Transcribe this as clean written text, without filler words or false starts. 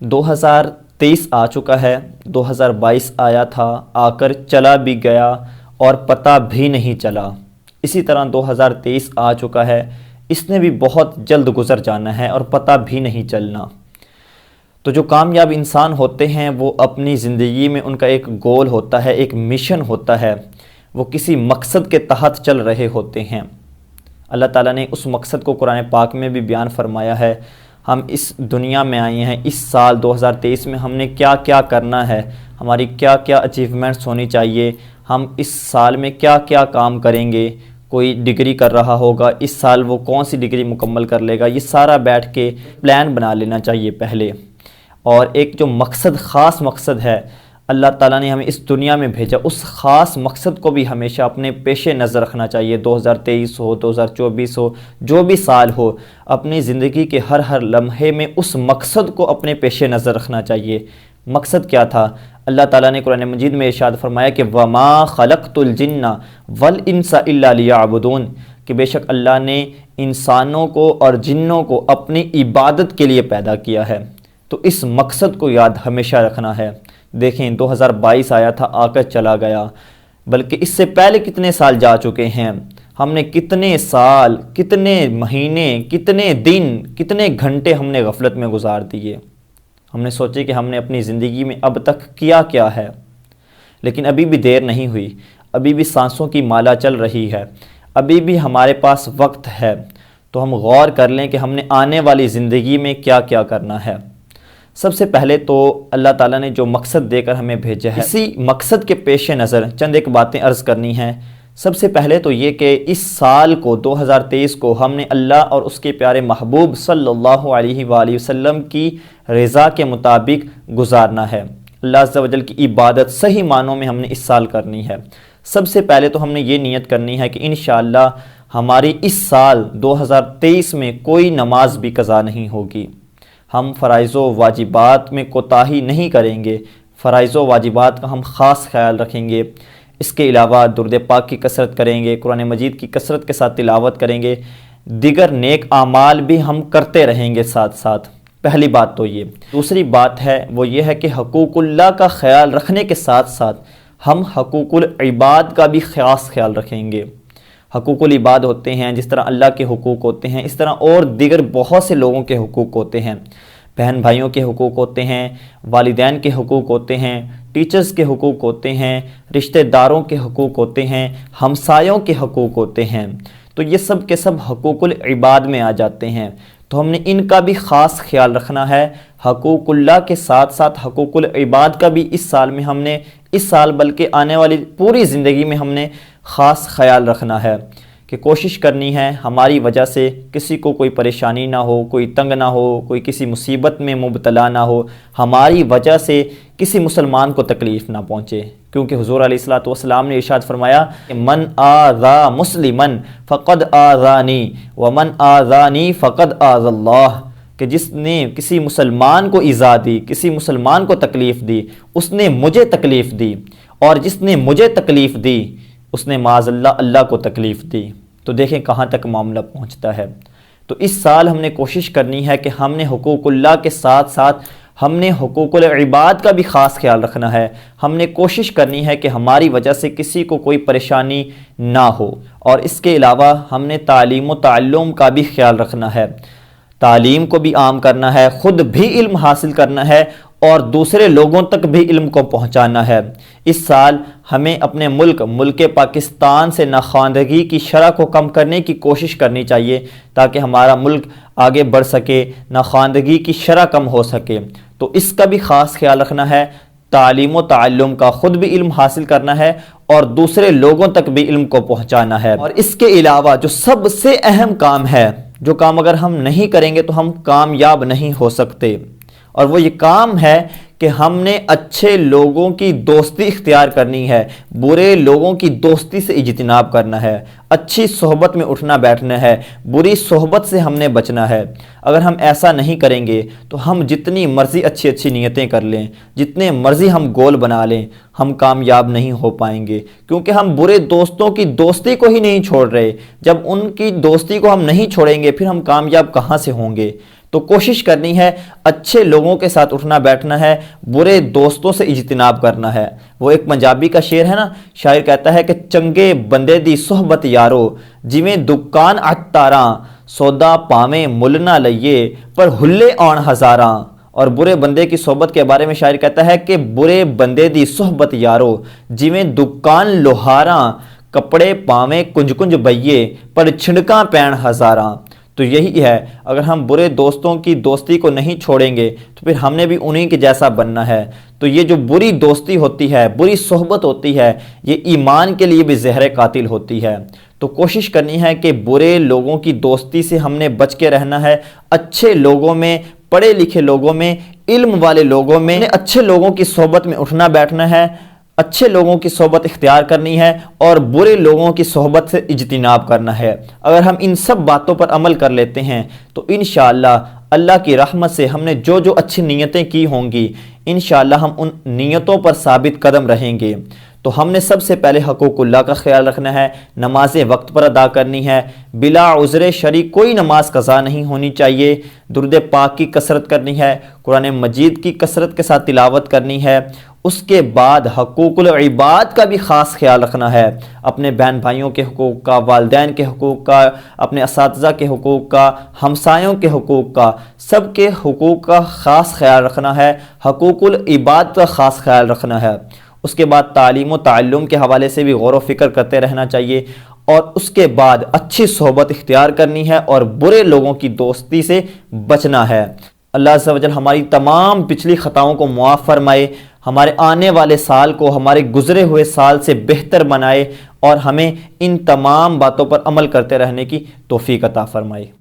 2023 آ چکا ہے، 2022 آیا تھا، آ کر چلا بھی گیا اور پتہ بھی نہیں چلا۔ اسی طرح 2023 آ چکا ہے، اس نے بھی بہت جلد گزر جانا ہے اور پتہ بھی نہیں چلنا۔ تو جو کامیاب انسان ہوتے ہیں وہ اپنی زندگی میں ان کا ایک گول ہوتا ہے، ایک مشن ہوتا ہے، وہ کسی مقصد کے تحت چل رہے ہوتے ہیں۔ اللہ تعالیٰ نے اس مقصد کو قرآن پاک میں بھی بیان فرمایا ہے۔ ہم اس دنیا میں آئے ہیں، اس سال 2023 میں ہم نے کیا کیا کرنا ہے، ہماری کیا کیا اچیومنٹس ہونی چاہیے، ہم اس سال میں کیا کیا کام کریں گے۔ کوئی ڈگری کر رہا ہوگا، اس سال وہ کون سی ڈگری مکمل کر لے گا، یہ سارا بیٹھ کے پلان بنا لینا چاہیے پہلے۔ اور ایک جو مقصد، خاص مقصد ہے، اللہ تعالیٰ نے ہمیں اس دنیا میں بھیجا، اس خاص مقصد کو بھی ہمیشہ اپنے پیش نظر رکھنا چاہیے۔ 2023 ہو، 2024 ہو، جو بھی سال ہو، اپنی زندگی کے ہر لمحے میں اس مقصد کو اپنے پیش نظر رکھنا چاہیے۔ مقصد کیا تھا؟ اللہ تعالیٰ نے قرآن مجید میں ارشاد فرمایا کہ وَمَا خَلَقْتُ الْجِنَّ وَالْإِنسَ إِلَّا لِيَعْبُدُونَ، کہ بے شک اللہ نے انسانوں کو اور جنوں کو اپنی عبادت کے لیے پیدا کیا ہے۔ تو اس مقصد کو یاد ہمیشہ رکھنا ہے۔ دیکھیں 2022 آیا تھا، آ کر چلا گیا، بلکہ اس سے پہلے کتنے سال جا چکے ہیں۔ ہم نے کتنے سال، کتنے مہینے، کتنے دن، کتنے گھنٹے ہم نے غفلت میں گزار دیے۔ ہم نے سوچے کہ ہم نے اپنی زندگی میں اب تک کیا ہے، لیکن ابھی بھی دیر نہیں ہوئی، ابھی بھی سانسوں کی مالا چل رہی ہے، ابھی بھی ہمارے پاس وقت ہے۔ تو ہم غور کر لیں کہ ہم نے آنے والی زندگی میں کیا کیا کرنا ہے۔ سب سے پہلے تو اللہ تعالیٰ نے جو مقصد دے کر ہمیں بھیجا ہے، اسی مقصد کے پیش نظر چند ایک باتیں عرض کرنی ہیں۔ سب سے پہلے تو یہ کہ اس سال کو 2023 کو ہم نے اللہ اور اس کے پیارے محبوب صلی اللہ علیہ وآلہ وسلم کی رضا کے مطابق گزارنا ہے۔ اللہ عز و جل کی عبادت صحیح معنوں میں ہم نے اس سال کرنی ہے۔ سب سے پہلے تو ہم نے یہ نیت کرنی ہے کہ انشاءاللہ ہماری اس سال 2023 میں کوئی نماز بھی قضا نہیں ہوگی۔ ہم فرائض و واجبات میں کوتاہی نہیں کریں گے، فرائض و واجبات کا ہم خاص خیال رکھیں گے۔ اس کے علاوہ درود پاک کی کثرت کریں گے، قرآن مجید کی کثرت کے ساتھ تلاوت کریں گے، دیگر نیک اعمال بھی ہم کرتے رہیں گے ساتھ ساتھ۔ پہلی بات تو یہ۔ دوسری بات ہے وہ یہ ہے کہ حقوق اللہ کا خیال رکھنے کے ساتھ ساتھ ہم حقوق العباد کا بھی خاص خیال رکھیں گے۔ حقوق العباد ہوتے ہیں، جس طرح اللہ کے حقوق ہوتے ہیں، اس طرح اور دیگر بہت سے لوگوں کے حقوق ہوتے ہیں۔ بہن بھائیوں کے حقوق ہوتے ہیں، والدین کے حقوق ہوتے ہیں، ٹیچرز کے حقوق ہوتے ہیں، رشتہ داروں کے حقوق ہوتے ہیں، ہمسایوں کے حقوق ہوتے ہیں۔ تو یہ سب کے سب حقوق العباد میں آ جاتے ہیں۔ تو ہم نے ان کا بھی خاص خیال رکھنا ہے۔ حقوق اللہ کے ساتھ ساتھ حقوق العباد کا بھی اس سال میں ہم نے، اس سال بلکہ آنے والی پوری زندگی میں ہم نے خاص خیال رکھنا ہے کہ کوشش کرنی ہے ہماری وجہ سے کسی کو کوئی پریشانی نہ ہو، کوئی تنگ نہ ہو، کوئی کسی مصیبت میں مبتلا نہ ہو، ہماری وجہ سے کسی مسلمان کو تکلیف نہ پہنچے، کیونکہ حضور علیہ الصلوۃ والسلام نے ارشاد فرمایا کہ من آذا مسلما فقد آذانی ومن آذانی فقد آذى اللہ، کہ جس نے کسی مسلمان کو ایذا دی، کسی مسلمان کو تکلیف دی، اس نے مجھے تکلیف دی، اور جس نے مجھے تکلیف دی اس نے معاذ اللہ اللہ کو تکلیف دی۔ تو دیکھیں کہاں تک معاملہ پہنچتا ہے۔ تو اس سال ہم نے کوشش کرنی ہے کہ ہم نے حقوق اللہ کے ساتھ ساتھ ہم نے حقوق العباد کا بھی خاص خیال رکھنا ہے۔ ہم نے کوشش کرنی ہے کہ ہماری وجہ سے کسی کو کوئی پریشانی نہ ہو، اور اس کے علاوہ ہم نے تعلیم و تعلم کا بھی خیال رکھنا ہے۔ تعلیم کو بھی عام کرنا ہے، خود بھی علم حاصل کرنا ہے اور دوسرے لوگوں تک بھی علم کو پہنچانا ہے۔ اس سال ہمیں اپنے ملک پاکستان سے ناخواندگی کی شرح کو کم کرنے کی کوشش کرنی چاہیے، تاکہ ہمارا ملک آگے بڑھ سکے، ناخواندگی کی شرح کم ہو سکے۔ تو اس کا بھی خاص خیال رکھنا ہے، تعلیم و تعلم کا، خود بھی علم حاصل کرنا ہے اور دوسرے لوگوں تک بھی علم کو پہنچانا ہے۔ اور اس کے علاوہ جو سب سے اہم کام ہے، جو کام اگر ہم نہیں کریں گے تو ہم کامیاب نہیں ہو سکتے، اور وہ یہ کام ہے کہ ہم نے اچھے لوگوں کی دوستی اختیار کرنی ہے، برے لوگوں کی دوستی سے اجتناب کرنا ہے، اچھی صحبت میں اٹھنا بیٹھنا ہے، بری صحبت سے ہم نے بچنا ہے۔ اگر ہم ایسا نہیں کریں گے تو ہم جتنی مرضی اچھی نیتیں کر لیں، جتنے مرضی ہم گول بنا لیں، ہم کامیاب نہیں ہو پائیں گے، کیونکہ ہم برے دوستوں کی دوستی کو ہی نہیں چھوڑ رہے۔ جب ان کی دوستی کو ہم نہیں چھوڑیں گے پھر ہم کامیاب کہاں سے ہوں گے؟ تو کوشش کرنی ہے اچھے لوگوں کے ساتھ اٹھنا بیٹھنا ہے، برے دوستوں سے اجتناب کرنا ہے۔ وہ ایک پنجابی کا شعر ہے نا، شاعر کہتا ہے کہ چنگے بندے دی صحبت یارو، جویں دکان عطاراں، سودا پاویں مل نہ لئیے پر ہلے آن ہزاراں۔ اور برے بندے کی صحبت کے بارے میں شاعر کہتا ہے کہ برے بندے دی صحبت یارو، جویں دکان لوہاراں، کپڑے پاویں کنج کنج بئیے پر چھڑکاں پین ہزاراں۔ تو یہی ہے، اگر ہم برے دوستوں کی دوستی کو نہیں چھوڑیں گے تو پھر ہم نے بھی انہی کے جیسا بننا ہے۔ تو یہ جو بری دوستی ہوتی ہے، بری صحبت ہوتی ہے، یہ ایمان کے لیے بھی زہر قاتل ہوتی ہے۔ تو کوشش کرنی ہے کہ برے لوگوں کی دوستی سے ہم نے بچ کے رہنا ہے، اچھے لوگوں میں، پڑھے لکھے لوگوں میں، علم والے لوگوں میں، اچھے لوگوں کی صحبت میں اٹھنا بیٹھنا ہے، اچھے لوگوں کی صحبت اختیار کرنی ہے اور برے لوگوں کی صحبت سے اجتناب کرنا ہے۔ اگر ہم ان سب باتوں پر عمل کر لیتے ہیں تو انشاءاللہ اللہ کی رحمت سے ہم نے جو جو اچھی نیتیں کی ہوں گی، انشاءاللہ ہم ان نیتوں پر ثابت قدم رہیں گے۔ تو ہم نے سب سے پہلے حقوق اللہ کا خیال رکھنا ہے، نمازیں وقت پر ادا کرنی ہے، بلا عذر شرعی کوئی نماز قضا نہیں ہونی چاہیے، درود پاک کی کثرت کرنی ہے، قرآن مجید کی کثرت کے ساتھ تلاوت کرنی ہے۔ اس کے بعد حقوق العباد کا بھی خاص خیال رکھنا ہے، اپنے بہن بھائیوں کے حقوق کا، والدین کے حقوق کا، اپنے اساتذہ کے حقوق کا، ہمسایوں کے حقوق کا، سب کے حقوق کا خاص خیال رکھنا ہے، حقوق العباد کا خاص خیال رکھنا ہے۔ اس کے بعد تعلیم و تعلم کے حوالے سے بھی غور و فکر کرتے رہنا چاہیے، اور اس کے بعد اچھی صحبت اختیار کرنی ہے اور برے لوگوں کی دوستی سے بچنا ہے۔ اللہ عز و جل ہماری تمام پچھلی خطاؤں کو معاف فرمائے، ہمارے آنے والے سال کو ہمارے گزرے ہوئے سال سے بہتر بنائے اور ہمیں ان تمام باتوں پر عمل کرتے رہنے کی توفیق عطا فرمائے۔